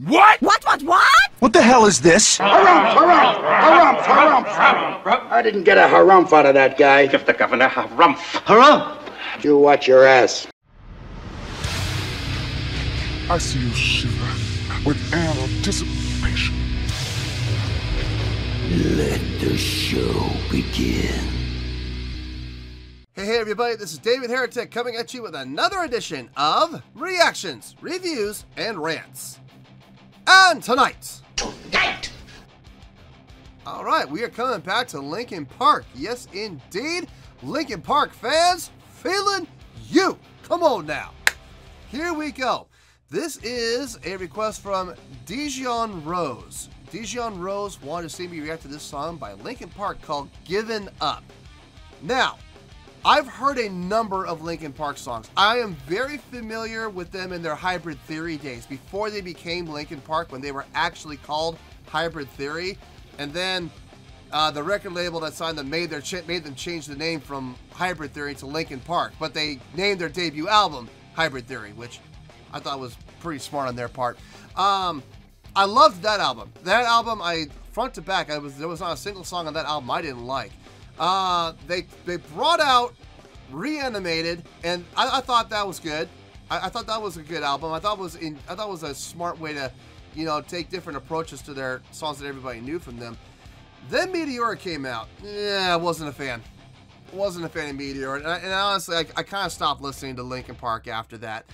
What? What? What the hell is this? Harumph. I didn't get a harumph out of that guy. Give the governor harumph. Harumph? You watch your ass. I see you shiver with anticipation. Let the show begin. Hey everybody, this is David Heretic coming at you with another edition of Reactions, Reviews, and Rants. And tonight... Alright, we are coming back to Linkin Park. Yes, indeed. Linkin Park fans, feeling you. Come on now. Here we go. This is a request from Dijon Rose. Dijon Rose wanted to see me react to this song by Linkin Park called Given Up. Now, I've heard a number of Linkin Park songs. I am very familiar with them in their Hybrid Theory days, before they became Linkin Park, when they were actually called Hybrid Theory. And then the record label that signed them made them change the name from Hybrid Theory to Linkin Park. But they named their debut album Hybrid Theory, which I thought was pretty smart on their part. I loved that album. That album, front to back, there was not a single song on that album I didn't like. They brought out Reanimated, and I thought that was good. I thought that was a good album. I thought it was a smart way to, you know, take different approaches to their songs that everybody knew from them. Then Meteora came out. Yeah, I wasn't a fan. Wasn't a fan of Meteora, and honestly, I kind of stopped listening to Linkin Park after that.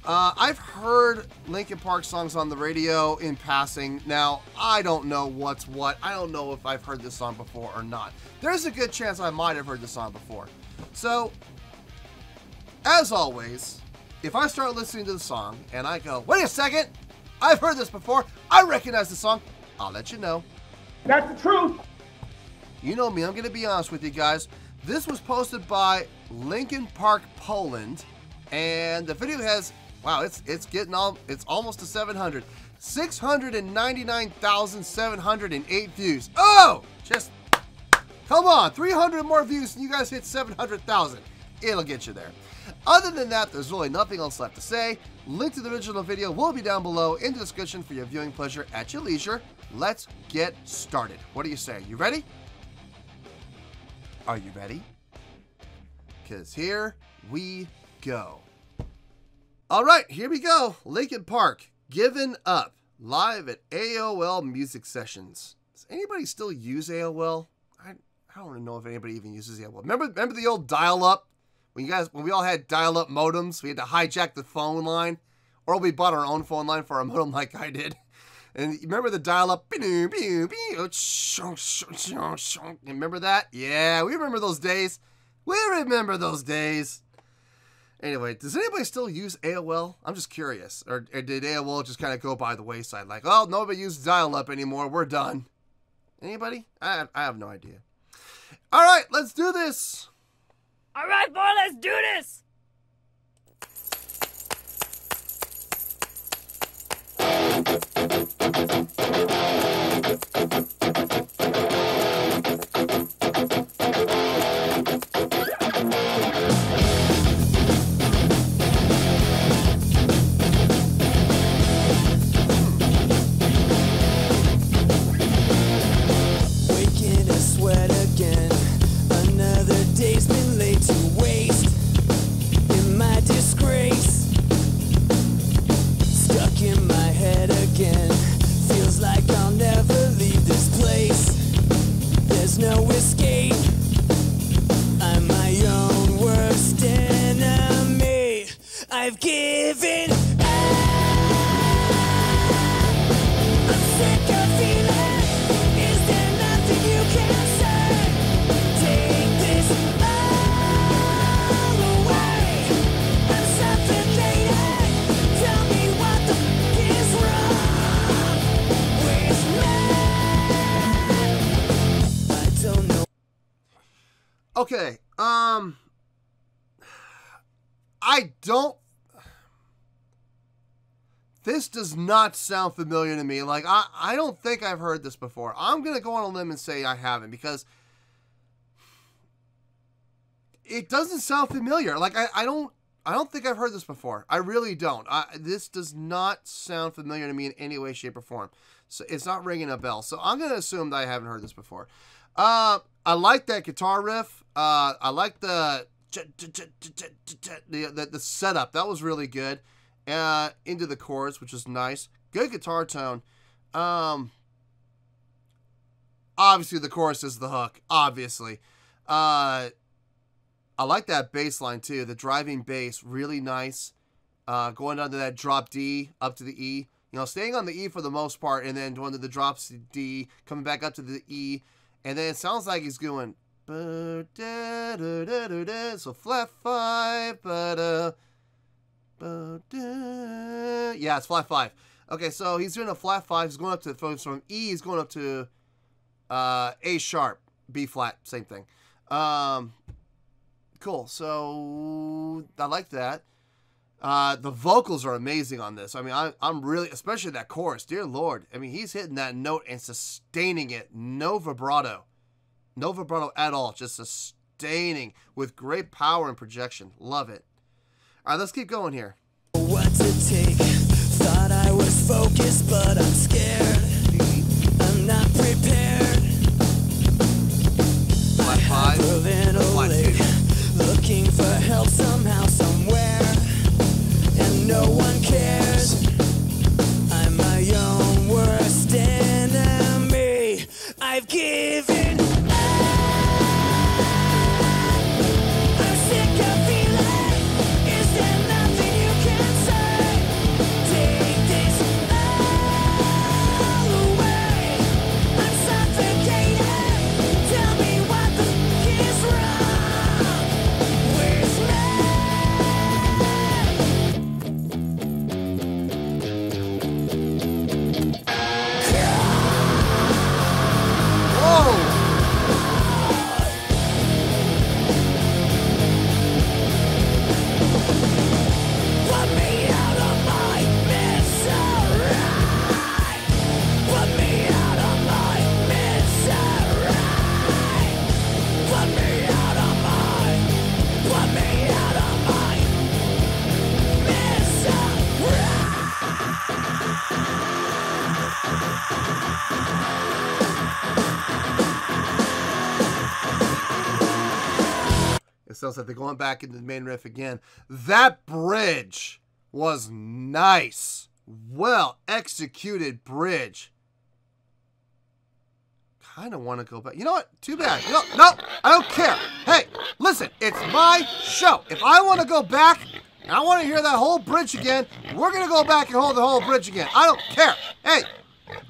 I've heard Linkin Park songs on the radio in passing. Now, I don't know what's what. I don't know if I've heard this song before or not. There's a good chance I might have heard this song before. So, as always, if I start listening to the song and I go, wait a second, I've heard this before, I recognize the song, I'll let you know. That's the truth. You know me, I'm going to be honest with you guys. This was posted by Linkin Park Poland, and the video has, wow, it's almost to 700. 699,708 views. Oh, just come on, 300 more views and you guys hit 700,000. It'll get you there. Other than that, there's really nothing else left to say. Link to the original video will be down below in the description for your viewing pleasure at your leisure. Let's get started. What do you say? You ready? Are you ready? Because here we go. All right, here we go. Linkin Park, Given Up, live at AOL Music Sessions. Does anybody still use AOL? I don't even know if anybody even uses AOL. Remember the old dial-up? When we all had dial-up modems, we had to hijack the phone line, or we bought our own phone line for our modem like I did. And remember the dial-up? Remember that? Yeah, we remember those days. We remember those days. Anyway, does anybody still use AOL? I'm just curious. Or did AOL just kind of go by the wayside? Like, oh, nobody uses dial-up anymore. We're done. Anybody? I have no idea. All right, let's do this. All right, boy, let's do this. No escape. I'm my own worst enemy. I've given up. I'm sick of feeling. Is there nothing you can say? Take this all away. I'm suffocating. Tell me what the f is wrong with me. Okay, I don't... This does not sound familiar to me. Like, I don't think I've heard this before. I'm going to go on a limb and say I haven't, because it doesn't sound familiar. Like, I don't I don't think I've heard this before. I really don't. This does not sound familiar to me in any way, shape, or form. So it's not ringing a bell. So I'm going to assume that I haven't heard this before. I like that guitar riff. I like the setup. That was really good. Into the chorus, which is nice. Good guitar tone. Obviously, the chorus is the hook. Obviously. I like that bass line too. The driving bass, really nice. Going down to that drop D, up to the E. You know, staying on the E for the most part, and then going to the drops to D, coming back up to the E, and then it sounds like he's going. So flat 5, yeah, it's flat 5. Okay, so he's doing a flat 5. He's going up to from E. He's going up to A sharp, B flat, same thing. Cool. So I like that. The vocals are amazing on this. I mean, I'm really, especially that chorus. Dear Lord. I mean, he's hitting that note and sustaining it. No vibrato. No vibrato at all. Just sustaining with great power and projection. Love it. All right, let's keep going here. What to take? Thought I was focused, but I'm scared. I'm not prepared. Flat 5. Flat 2. Looking for help somehow, somewhere, and no one cares. I'm my own worst enemy. I've given up. I'm sick of feeling. Is there nothing you can say? Take this all away. I'm suffocating. Tell me what the fuck is wrong with me? Whoa! Put me out of my misery. Put me out of my misery. Put me out of my. Put me out of my misery. It sounds like they're going back into the main riff again. That bridge was nice. Well executed bridge. Kind of want to go back. You know what? Too bad. You know, no, I don't care. Hey, listen, it's my show. If I want to go back and I want to hear that whole bridge again, we're going to go back and hold the whole bridge again. I don't care. Hey,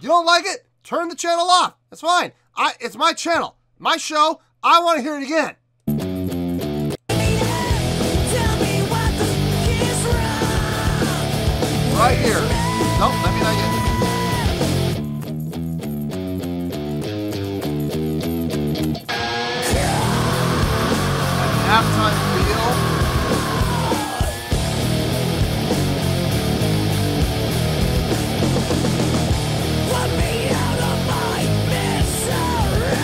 you don't like it? Turn the channel off. That's fine. It's my channel, my show. I want to hear it again. Tell me what the fuck is wrong. Right here. Nope, let me not get halftime feel. Put me out of my misery.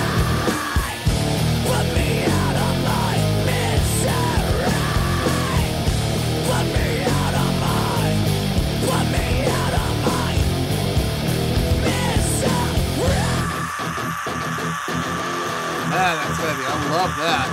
Put me out of my misery. Put me out of my. Put me out of my misery. Man, that's heavy. I love that.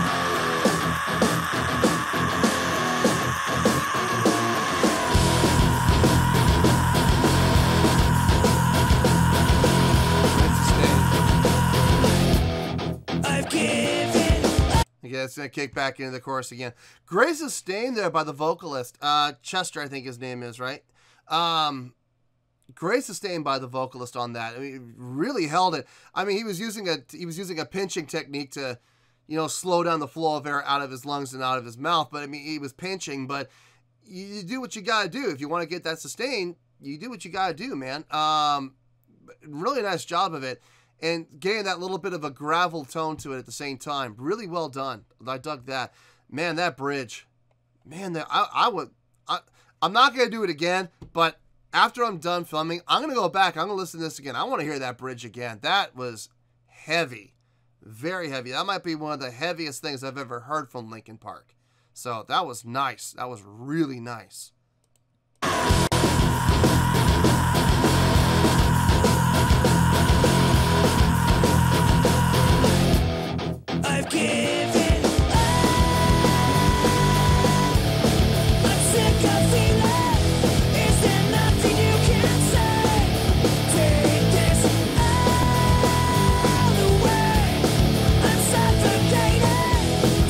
I've given up. Okay, it's gonna kick back into the chorus again. Great sustain there by the vocalist. Chester, I think his name is, right? Great sustain by the vocalist on that. I mean, really held it. I mean, he was using a pinching technique to, you know, slow down the flow of air out of his lungs and out of his mouth. But I mean, he was pinching. But you do what you gotta do if you want to get that sustain. You do what you gotta do, man. Really nice job of it. And getting that little bit of a gravel tone to it at the same time. Really well done. I dug that. Man, that bridge. Man, I'm not going to do it again, but after I'm done filming, I'm going to go back. I'm going to listen to this again. I want to hear that bridge again. That was heavy. Very heavy. That might be one of the heaviest things I've ever heard from Linkin Park. So that was nice. That was really nice. I've given up. I'm sick of feeling. Is there nothing you can say? Take this all away. I'm suffocating.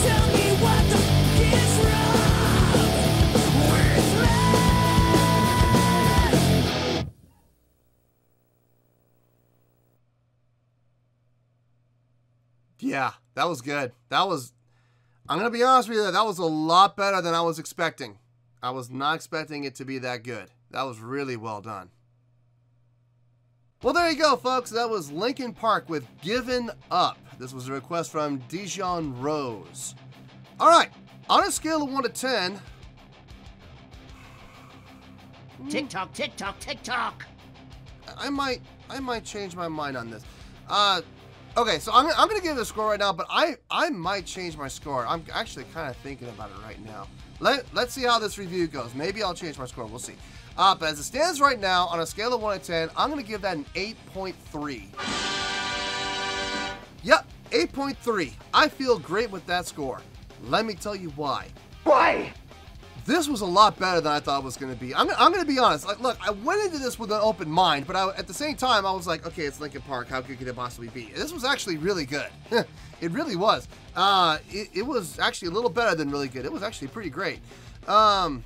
Tell me what the f is wrong with me. Yeah, that was good. That was, I'm going to be honest with you, that was a lot better than I was expecting. I was not expecting it to be that good. That was really well done. Well, there you go, folks. That was Linkin Park with Given Up. This was a request from Dijon Rose. All right, on a scale of 1 to 10. Tick-tock, tick-tock, tick-tock. I might change my mind on this. Okay, so I'm gonna give it a score right now, but I might change my score. I'm actually kind of thinking about it right now. Let's see how this review goes. Maybe I'll change my score. We'll see. But as it stands right now, on a scale of 1 to 10, I'm gonna give that an 8.3. Yep, 8.3. I feel great with that score. Let me tell you why. Why? This was a lot better than I thought it was going to be. I'm going to be honest. Like, look, I went into this with an open mind, but at the same time, I was like, okay, it's Linkin Park. How good could it possibly be? This was actually really good. It really was. It was actually a little better than really good. It was actually pretty great. Some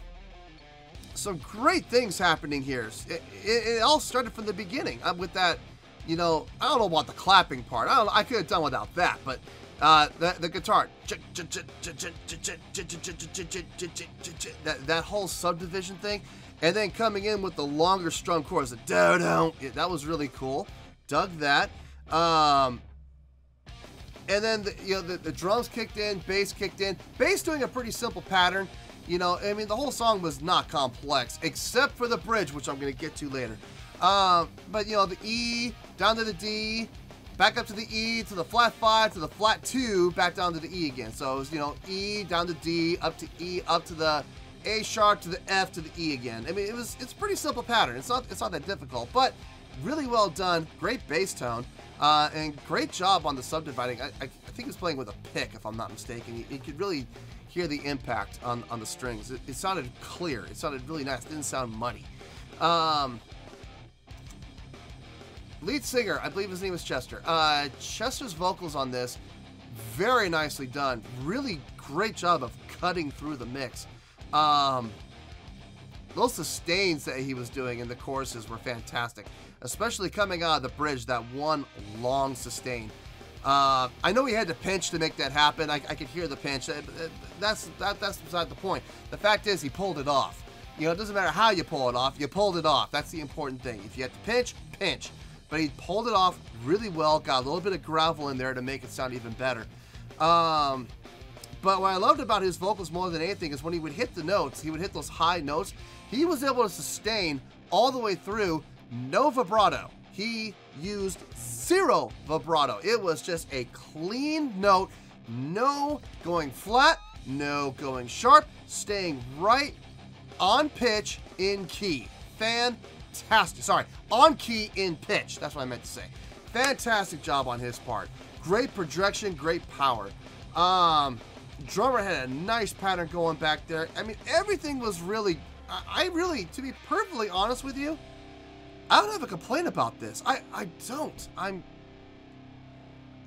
great things happening here. It all started from the beginning with that, you know, I don't know about the clapping part. I could have done without that, but the guitar, that whole subdivision thing, and then coming in with the longer strung chorus, that was really cool. Dug that. And then the drums kicked in, bass kicked in. Bass doing a pretty simple pattern. You know, I mean, the whole song was not complex, except for the bridge, which I'm going to get to later. But, you know, the E, down to the D, back up to the E, to the flat 5, to the flat 2, back down to the E again. So it was, you know, E, down to D, up to E, up to the A sharp, to the F, to the E again. I mean, it's a pretty simple pattern. It's not that difficult, but really well done. Great bass tone, and great job on the subdividing. I think he was playing with a pick, if I'm not mistaken. You could really hear the impact on the strings. It sounded clear. It sounded really nice. It didn't sound muddy. Lead singer, I believe his name was Chester. Chester's vocals on this, very nicely done. Really great job of cutting through the mix. Those sustains that he was doing in the choruses were fantastic, especially coming out of the bridge, that one long sustain. I know he had to pinch to make that happen. I could hear the pinch. That's beside the point. The fact is, he pulled it off. You know, it doesn't matter how you pull it off. You pulled it off. That's the important thing. If you had to pinch, pinch. But he pulled it off really well. Got a little bit of gravel in there to make it sound even better. But what I loved about his vocals more than anything is when he would hit the notes, he would hit those high notes, he was able to sustain all the way through, no vibrato. He used 0 vibrato. It was just a clean note, no going flat, no going sharp, staying right on pitch in key. Fantastic. Sorry, on key in pitch. That's what I meant to say. Fantastic job on his part. Great projection, great power. Drummer had a nice pattern going back there. I mean, everything was really, I really, to be perfectly honest with you, I don't have a complaint about this. I don't. I'm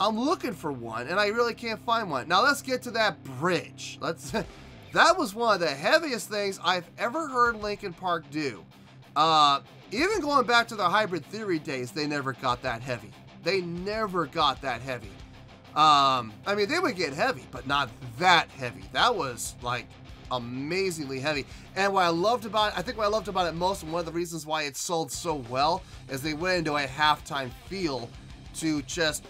looking for one, and I really can't find one. Now let's get to that bridge. That was one of the heaviest things I've ever heard Linkin Park do. Even going back to the Hybrid Theory days, they never got that heavy. They never got that heavy. I mean, they would get heavy, but not that heavy. That was like amazingly heavy. And what I loved about it, I think what I loved about it most, and one of the reasons why it sold so well, is they went into a halftime feel to just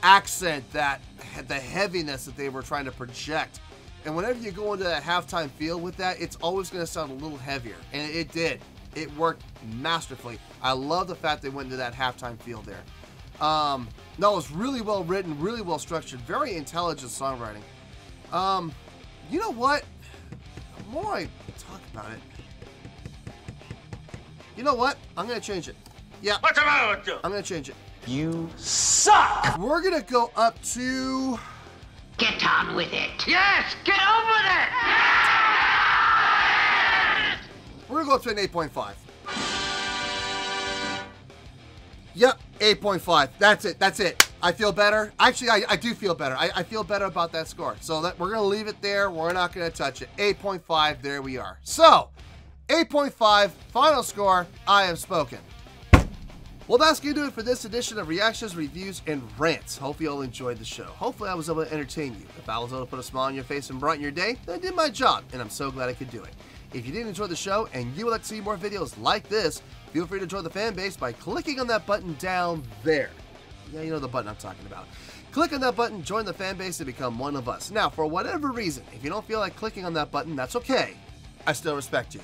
accent that, the heaviness that they were trying to project. And whenever you go into that halftime feel with that, it's always going to sound a little heavier. And it did. It worked masterfully. I love the fact they went into that halftime feel there. No, it was really well written, really well structured, very intelligent songwriting. You know what? The more I talk about it, you know what? I'm gonna change it. Yeah. What's the matter with you? I'm gonna change it. You suck! We're gonna go up to. Get on with it. Yes, get on with it! We're gonna go up to an 8.5. Yep, 8.5. That's it. That's it. I feel better. Actually, I do feel better. I feel better about that score. So we're gonna leave it there. We're not gonna touch it. 8.5. There we are. So, 8.5. Final score. I have spoken. Well, that's going to do it for this edition of Reactions, Reviews, and Rants. Hope you all enjoyed the show. Hopefully I was able to entertain you. If I was able to put a smile on your face and brighten your day, then I did my job, and I'm so glad I could do it. If you did enjoy the show and you would like to see more videos like this, feel free to join the fan base by clicking on that button down there. Yeah, you know the button I'm talking about. Click on that button, join the fan base, and become one of us. Now, for whatever reason, if you don't feel like clicking on that button, that's okay. I still respect you.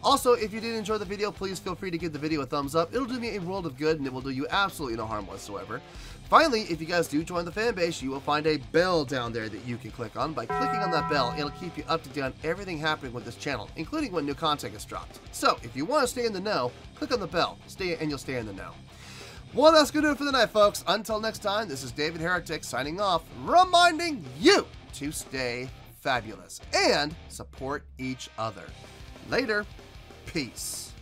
Also, if you did enjoy the video, please feel free to give the video a thumbs up. It'll do me a world of good, and it will do you absolutely no harm whatsoever. Finally, if you guys do join the fan base, you will find a bell down there that you can click on. By clicking on that bell, it'll keep you up to date on everything happening with this channel, including when new content is dropped. So, if you want to stay in the know, click on the bell, and you'll stay in the know. Well, that's going to do it for the night, folks. Until next time, this is David Heretic signing off, reminding you to stay fabulous and support each other. Later. Peace.